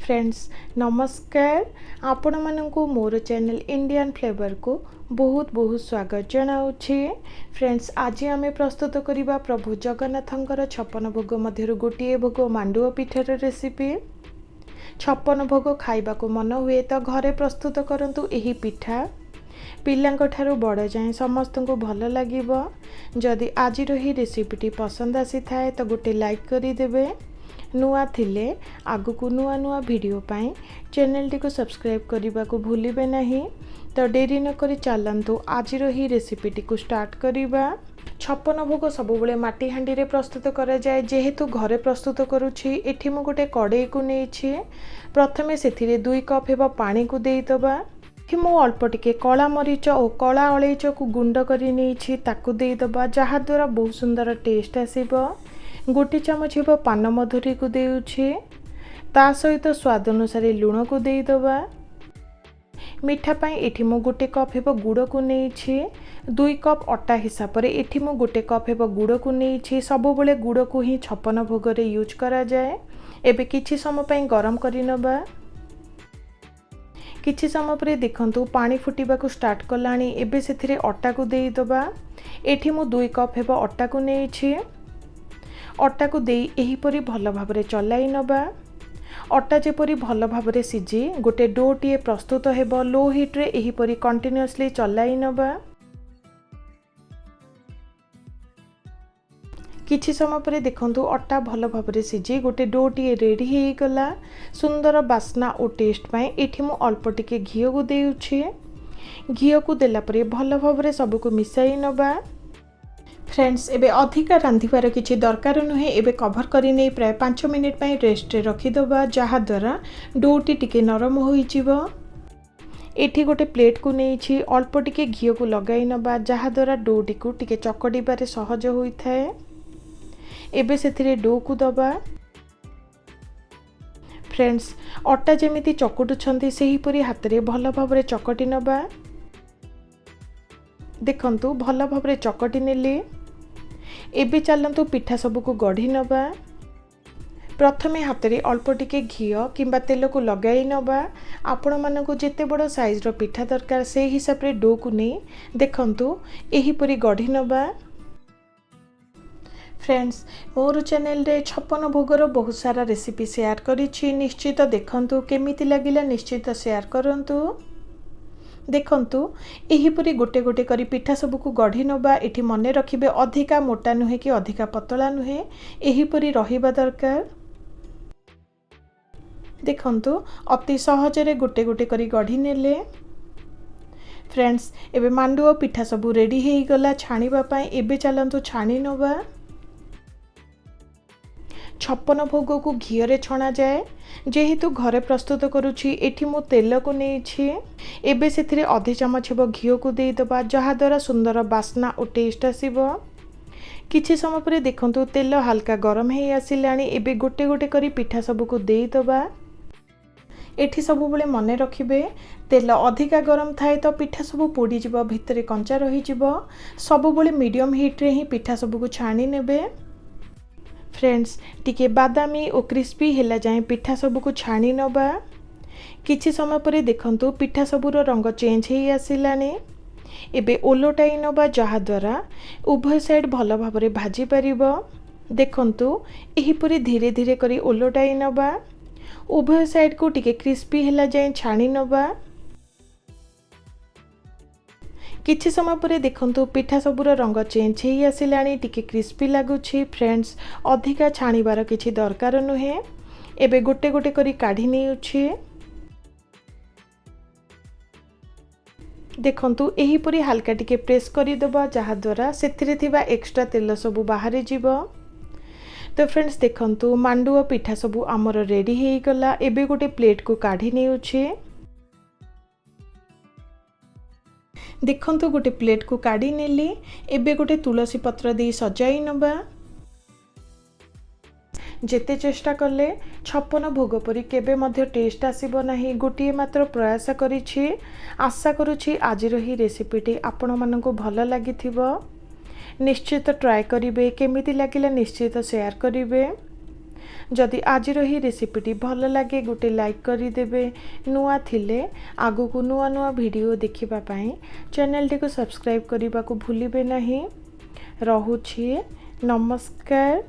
Friends नमस्कार आपण मानकु मोर channel Indian flavour को बहुत बहुत स्वागत जनाउछि। फ्रेंड्स आज आमे प्रस्तुत करिबा प्रभु जगन्नाथंकर 56 भोग मध्यरु गोटिए भोग मांडुआ पिठार रेसिपी। 56 भोग खाइबा को मन हुए तो घरे प्रस्तुत करंतु एही पिठा पिलांक ठारू बड़ जाए समस्त को भल लागिबो। जदि आज ही रेसिपीटी पसंद आसी थाए तो गोटे लाइक करि देबे। नुआ थिले आगु को नुआ नुआ वीडियो पाई चैनल टी को सब्सक्राइब करने को भूलिबे नहीं। तो डेरी न करी चलंतु आज ही रेसिपीटी को स्टार्ट करिबा। 56 भोग सबुबले माटी हांडी रे प्रस्तुत करा जाए। जेहेतु घरे प्रस्तुत करूछि एठी मु गोटे कड़ाई को नेछि। प्रथमे सेथिरे 2 कप हेबा पानी को देई दबा। मु अल्प टिके कला मरीच और कला अलैच को गुंड करी नेछि ताकू देई दबा, जहा द्वारा बहुत सुंदर टेस्ट आसीबो। गोटे चामच हेबा पान मधुरी को देउछि, ता सहित स्वाद अनुसार लुण को देई दबा। मिठा पाई एठी मु गोटे कप हेबा गुड़ को नेछि। 2 कप अटा हिसाब रे एठी मु गोटे कप हेबा गुड़ को नेछि। सबु बेले गुड़ को ही 56 भोग रे यूज करा जाए। एबे किछि समय पई गरम करि नबा। किछि समय पर देखंतु पानी फुटिबा को स्टार्ट कलानी। एबे सेथिरे अटा को देई दबा। एठी मु 2 कप हेबा अटा को नेछि। अटा को देई एही परी भल भाबरे चलाई नबा। अटा जेपरी भल भाबरे सिजी गोटे डोटीए प्रस्तुत हेबो। लो हीट रे एही परी कंटिन्यूअसली चलाई नबा। किछि समय पर देखंतु अटा भल भाबरे सिजी गोटे डोटीए रेडी हेई गला। सुंदर बास्ना और टेस्ट पाई एठी मु अल्प टिके घी को देउछि। घी को देला परे भल भाबरे सब को मिसाई नबा। फ्रेंड्स एबे अधिका रांधिबार किछि दरकार नुहे। एबे कवर करी नै प्राय 5 मिनिट पई रेस्ट रे रखि दबा, जहा द्वारा डोटी टिके नरम होई जिवो। एठी गोटे प्लेट को नेछि। अल्प टिके घी को लगाई नबा, जहा द्वारा डोटी को टिके चकड़ीबारे सहज होई थाए। एबे सेथिरे डो को दबा। फ्रेंड्स अटा जेमिति चकुटु छंती सेही परी हाथ रे भल भाबरे चकटी नबा। देखंतु भल भाबरे चकटी नेले। एबे चलंतु पिठा सबु को गढ़ी नबा। प्रथमे हाथ रे अल्प टिके घी किंबा तेल को लगाई नबा। आपण मानको जेते बड़ साइज रो पिठा दरकार से हिसाब रे डो को नै देखंतु एही परी गढ़ी नबा। फ्रेंड्स मोर चैनल रे 56 भोगर बहुत सारा रेसिपी शेयर करिछि। निश्चित देखंतु केमिति लागिला निश्चित शेयर करंतु। देखंतु एही परी गोटे गोटे करी पिठा सबु को गढ़ी नबा। एठी मने रखिबे अधिका मोटा नुहे कि अधिका पतला नुहे, एही परी रहिबा दरकार। देखंतु अति सहज रे गोटे गोटे करी गढ़ी नेले। फ्रेंड्स एबे मांडुआ पिठा सबु रेडी हेई गला छाणीबा पई। एबे चलंतु छाणी नबा। 56 भोग को घी रे छणा जाए। जेहेतु घरे प्रस्तुत करूछि एठी मु तेल को नेछि। एबे सेथिरे आधे चमच हेबो घी को देई दबा, जहा द्वारा सुंदर बास्ना और टेस्ट आसीबो। किछि समय पर देखंतु तेल हल्का गरम हेई आसिलानी। एबे गोटे गोटे करी पिठा सब को देई दबा। एठी सब बेले मने रखिबे तेल अधिका गरम थाए तो पिठा सब पोड़ी जिवो, भितरे कंचा रही जिवो। सब बेले मीडियम हीट रे ही पिठा सब को छाणी नेबे। फ्रेंड्स टिके बादामी और क्रिस्पी हेला जाए पिठा सबु को छाणी नबा। किछि समय पर देखंतु पिठा सबुर रंग चेंज हेई आसिलानी। एबे ओलोटाई नबा, जहा द्वारा उभय साइड भल भाबरे भाजी परिबो। देखंतु एही परी धीरे धीरे करी ओलोटाई नबा। उभय साइड को टिके क्रिस्पी हेला जाए छाणी नबा। किछि समय पर देखंतु पिठा सबुर रंग चेंज हेई आसिलानी, टिके क्रिस्पी लागुछि। फ्रेंड्स अधिका छाणीबार किछि दरकार नुहे। एबे गोटे गोटे करी काढी नेउछि। देखंतु एही परी हल्का टिके प्रेस करि दबा, जहा द्वारा सेथिरे थिबा एक्स्ट्रा तेल सबु बाहरी जिवो। तो फ्रेंड्स देखंतु मांडुआ पिठा सबु हमर रेडी हेई गला। एबे गोटे प्लेट को काढी नेउछि। देखंतु गोटे प्लेट को काढी नेली। एबे गोटे तुलसी पत्र दे सजाई नबा। जेते चेष्टा कले 56 भोग परी केबे मध्य टेस्ट आसीबो नाही। गोटिए मात्र प्रयास करिछि। आशा करूछि आज ही रेसिपीटी आपण मानकु भल लागिथिबो। निश्चित ट्राई करिवे, केमिति लागिला निश्चित शेयर करिवे। जदि आज ही रेसिपीटी भल लगे गोटे लाइक करदेवे नुआ थिले आगु को नुआ नुआ वीडियो देखिबा पई चैनल टी को सब्सक्राइब करने को भूलिबे नहीं। रहुछि नमस्कार।